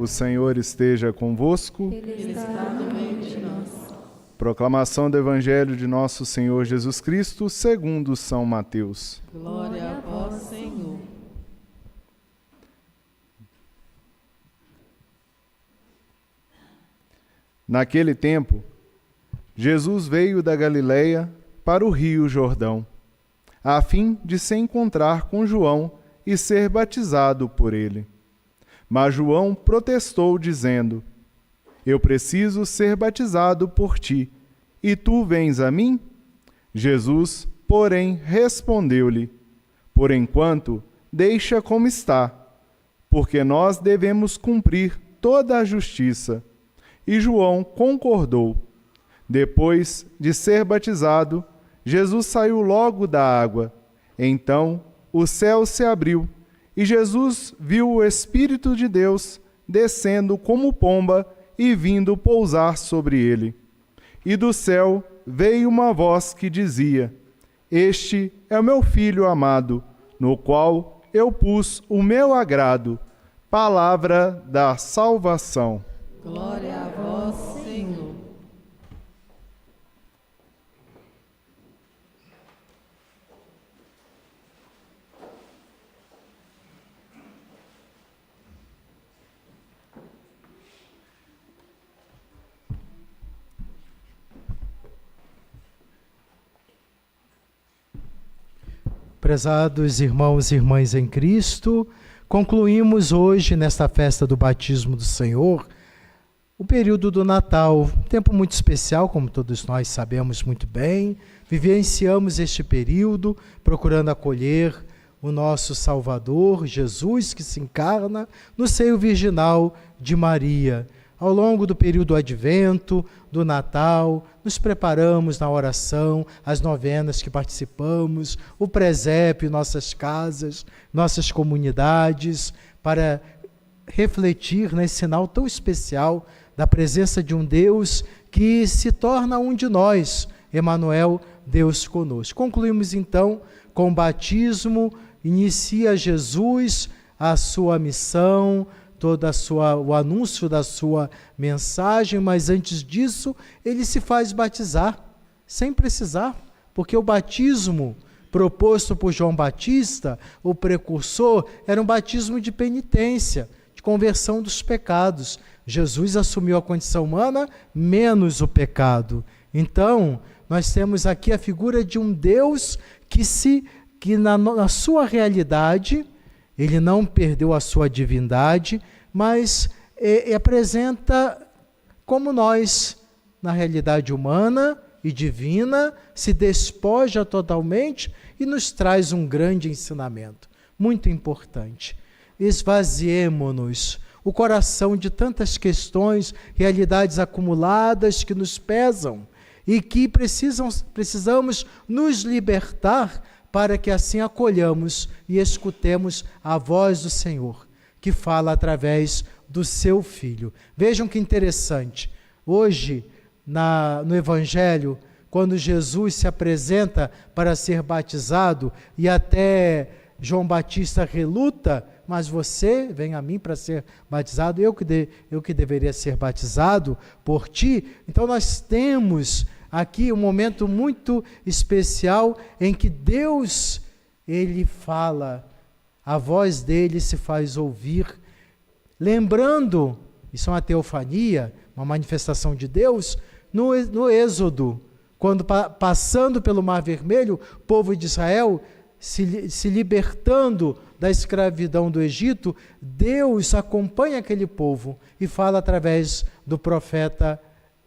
O Senhor esteja convosco. Ele está no meio de nós. Proclamação do Evangelho de nosso Senhor Jesus Cristo, segundo São Mateus. Glória a vós, Senhor. Naquele tempo, Jesus veio da Galileia para o rio Jordão, a fim de se encontrar com João e ser batizado por ele. Mas João protestou, dizendo: Eu preciso ser batizado por ti, e tu vens a mim? Jesus, porém, respondeu-lhe: Por enquanto, deixa como está, porque nós devemos cumprir toda a justiça. E João concordou. Depois de ser batizado, Jesus saiu logo da água. Então o céu se abriu, e Jesus viu o Espírito de Deus descendo como pomba e vindo pousar sobre ele. E do céu veio uma voz que dizia: Este é o meu Filho amado, no qual eu pus o meu agrado. Palavra da salvação. Glória a vós, Senhor. Prezados irmãos e irmãs em Cristo, concluímos hoje, nesta festa do batismo do Senhor, o período do Natal, um tempo muito especial, como todos nós sabemos muito bem. Vivenciamos este período procurando acolher o nosso Salvador, Jesus, que se encarna no seio virginal de Maria. Ao longo do período do Advento, do Natal, nos preparamos na oração, as novenas que participamos, o presépio, nossas casas, nossas comunidades, para refletir nesse sinal tão especial da presença de um Deus que se torna um de nós, Emanuel, Deus conosco. Concluímos então com o batismo, inicia Jesus a sua missão, o anúncio da sua mensagem, mas antes disso ele se faz batizar, sem precisar, porque o batismo proposto por João Batista, o precursor, era um batismo de penitência, de conversão dos pecados. Jesus assumiu a condição humana menos o pecado. Então, nós temos aqui a figura de um Deus que na sua realidade, ele não perdeu a sua divindade, mas apresenta como nós, na realidade humana e divina, se despoja totalmente e nos traz um grande ensinamento, muito importante. Esvaziemo-nos o coração de tantas questões, realidades acumuladas que nos pesam e que precisamos nos libertar para que assim acolhamos e escutemos a voz do Senhor, que fala através do seu Filho. Vejam que interessante. Hoje, no Evangelho, quando Jesus se apresenta para ser batizado e até João Batista reluta, mas você vem a mim para ser batizado, eu que deveria ser batizado por ti. Então nós temos aqui um momento muito especial em que Deus, ele fala, a voz dele se faz ouvir, lembrando, isso é uma teofania, uma manifestação de Deus, no Êxodo, quando passando pelo Mar Vermelho, o povo de Israel se libertando da escravidão do Egito, Deus acompanha aquele povo e fala através do profeta,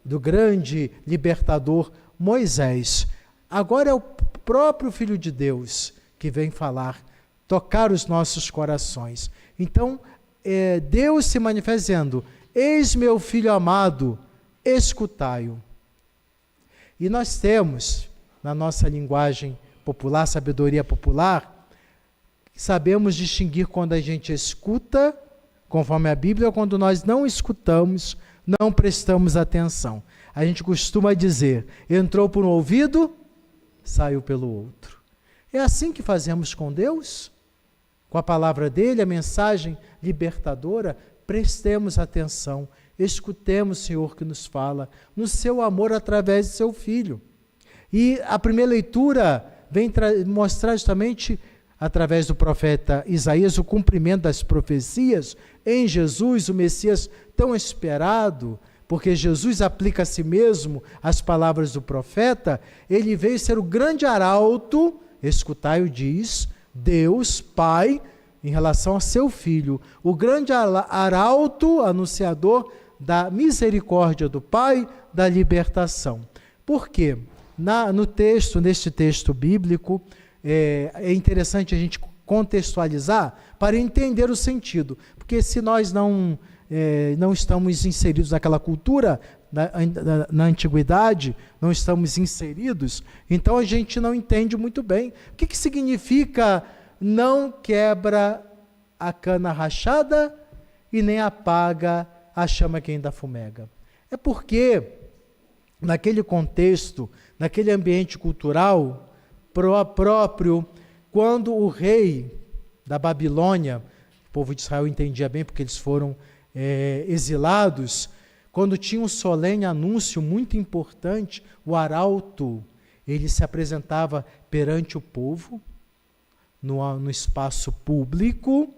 do grande libertador Moisés. Agora é o próprio Filho de Deus que vem falar, tocar os nossos corações. Então, Deus se manifesta dizendo: eis meu Filho amado, escutai-o. E nós temos, na nossa linguagem popular, sabedoria popular, sabemos distinguir quando a gente escuta, conforme a Bíblia, ou quando nós não escutamos, não prestamos atenção. A gente costuma dizer: entrou por um ouvido, saiu pelo outro. É assim que fazemos com Deus? Com a palavra dele, a mensagem libertadora, prestemos atenção, escutemos o Senhor que nos fala, no seu amor através de seu Filho. E a primeira leitura vem mostrar justamente, através do profeta Isaías, o cumprimento das profecias em Jesus, o Messias tão esperado, porque Jesus aplica a si mesmo as palavras do profeta. Ele veio ser o grande arauto, escutai-o diz, Deus, Pai, em relação a seu Filho, o grande arauto, anunciador da misericórdia do Pai, da libertação. Por quê? Neste texto bíblico, é interessante a gente contextualizar para entender o sentido, porque se nós não estamos inseridos naquela cultura, na antiguidade, não estamos inseridos, então a gente não entende muito bem. O que significa não quebra a cana rachada e nem apaga a chama que ainda fumega? É porque, naquele contexto, naquele ambiente cultural próprio, quando o rei da Babilônia, o povo de Israel entendia bem porque eles foram exilados, quando tinha um solene anúncio muito importante, o arauto, ele se apresentava perante o povo, no espaço público,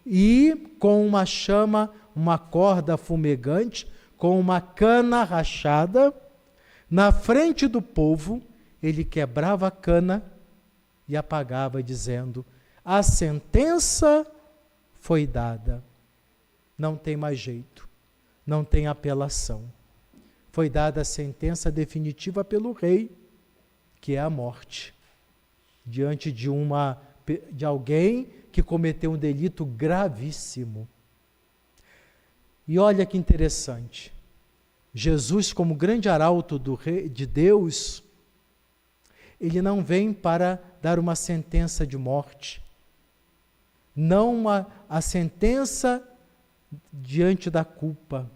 e com uma chama, uma corda fumegante, com uma cana rachada, na frente do povo, ele quebrava a cana e apagava, dizendo: a sentença foi dada, não tem mais jeito, não tem apelação. Foi dada a sentença definitiva pelo rei, que é a morte, diante de alguém que cometeu um delito gravíssimo. E olha que interessante, Jesus, como grande arauto de Deus, ele não vem para dar uma sentença de morte, não a sentença diante da culpa,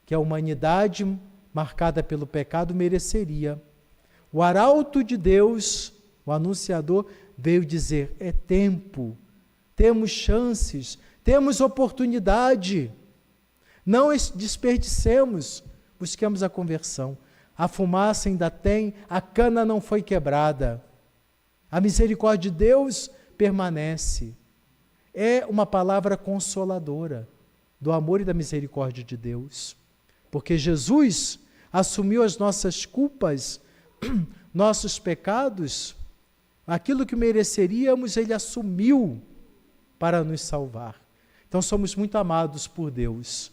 que a humanidade marcada pelo pecado mereceria. O arauto de Deus, o anunciador, veio dizer: é tempo, temos chances, temos oportunidade, não desperdicemos, busquemos a conversão. A fumaça ainda tem, a cana não foi quebrada, a misericórdia de Deus permanece. É uma palavra consoladora do amor e da misericórdia de Deus, porque Jesus assumiu as nossas culpas, nossos pecados, aquilo que mereceríamos, ele assumiu para nos salvar. Então somos muito amados por Deus.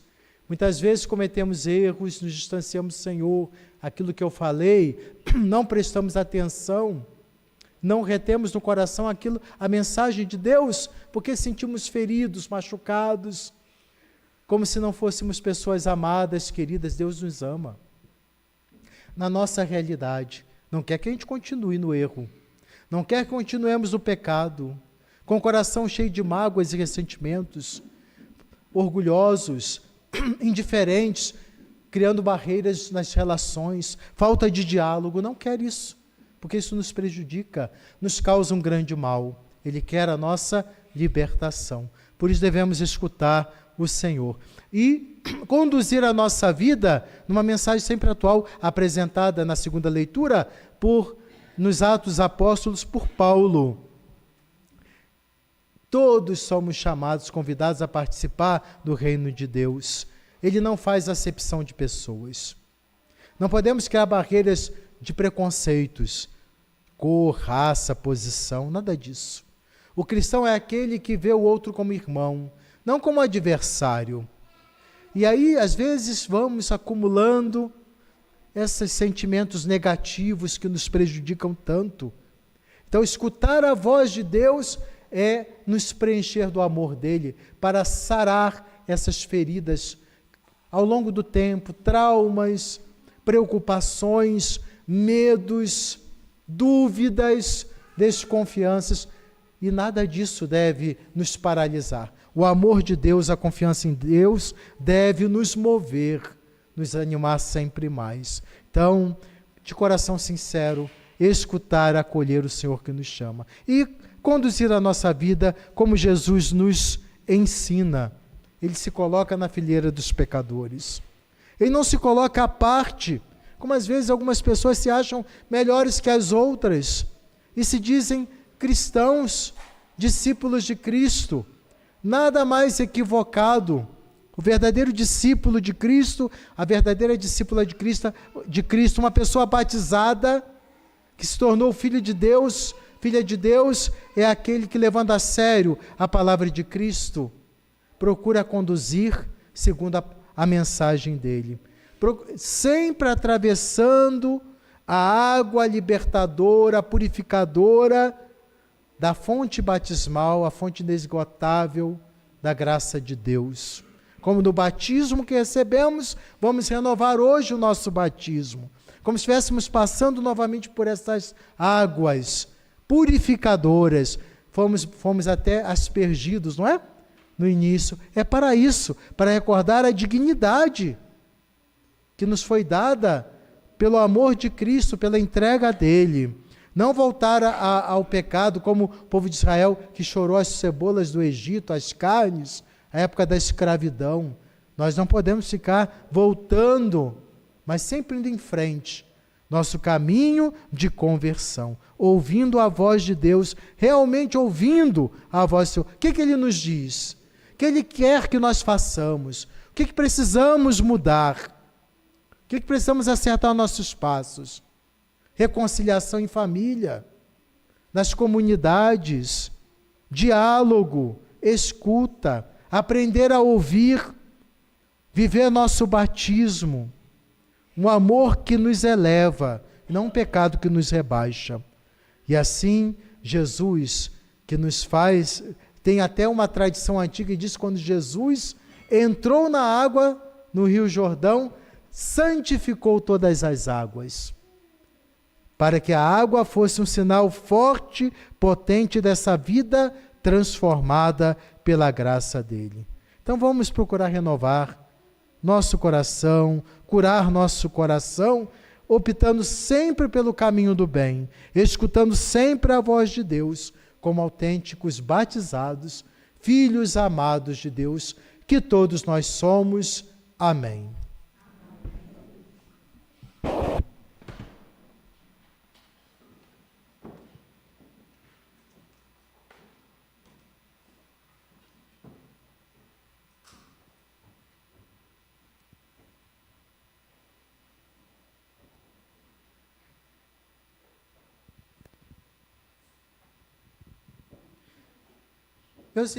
Muitas vezes cometemos erros, nos distanciamos do Senhor, aquilo que eu falei, não prestamos atenção, não retemos no coração a mensagem de Deus, porque sentimos feridos, machucados, como se não fôssemos pessoas amadas, queridas. Deus nos ama. Na nossa realidade, não quer que a gente continue no erro, não quer que continuemos no pecado, com o coração cheio de mágoas e ressentimentos, orgulhosos, indiferentes, criando barreiras nas relações, falta de diálogo. Não quer isso, porque isso nos prejudica, nos causa um grande mal. Ele quer a nossa libertação. Por isso devemos escutar o Senhor e conduzir a nossa vida numa mensagem sempre atual, apresentada na segunda leitura nos Atos Apóstolos por Paulo. Todos somos chamados, convidados a participar do reino de Deus. Ele não faz acepção de pessoas. Não podemos criar barreiras de preconceitos, cor, raça, posição, nada disso. O cristão é aquele que vê o outro como irmão, não como adversário. E aí, às vezes, vamos acumulando esses sentimentos negativos que nos prejudicam tanto. Então, escutar a voz de Deus é nos preencher do amor dele, para sarar essas feridas ao longo do tempo, traumas, preocupações, medos, dúvidas, desconfianças, e nada disso deve nos paralisar. O amor de Deus, a confiança em Deus deve nos mover, nos animar sempre mais. Então, de coração sincero, escutar, acolher o Senhor que nos chama e conduzir a nossa vida como Jesus nos ensina. ele se coloca na fileira dos pecadores. Ele não se coloca à parte, como às vezes algumas pessoas se acham melhores que as outras e se dizem cristãos, discípulos de Cristo. Nada mais equivocado. O verdadeiro discípulo de Cristo, a verdadeira discípula de Cristo, uma pessoa batizada, que se tornou filho de Deus, filha de Deus, é aquele que, levando a sério a palavra de Cristo, procura conduzir segundo a mensagem dele. Sempre atravessando a água libertadora, purificadora da fonte batismal, a fonte inesgotável da graça de Deus. Como no batismo que recebemos, vamos renovar hoje o nosso batismo. Como se estivéssemos passando novamente por essas águas purificadoras. Fomos até aspergidos, não é? No início. É para isso, para recordar a dignidade que nos foi dada pelo amor de Cristo, pela entrega dele. Não voltar ao pecado como o povo de Israel que chorou as cebolas do Egito, as carnes, a época da escravidão. Nós não podemos ficar voltando, mas sempre indo em frente. Nosso caminho de conversão, ouvindo a voz de Deus, realmente ouvindo a voz do Senhor. O que Ele nos diz? O que Ele quer que nós façamos? O que precisamos mudar? O que precisamos acertar nossos passos? Reconciliação em família, nas comunidades, diálogo, escuta, aprender a ouvir, viver nosso batismo, um amor que nos eleva, não um pecado que nos rebaixa. E assim, Jesus, que nos faz, tem até uma tradição antiga que diz que quando Jesus entrou na água, no Rio Jordão, santificou todas as águas, para que a água fosse um sinal forte, potente dessa vida transformada pela graça dele. Então vamos procurar renovar nosso coração, curar nosso coração, optando sempre pelo caminho do bem, escutando sempre a voz de Deus, como autênticos batizados, filhos amados de Deus, que todos nós somos. Amém.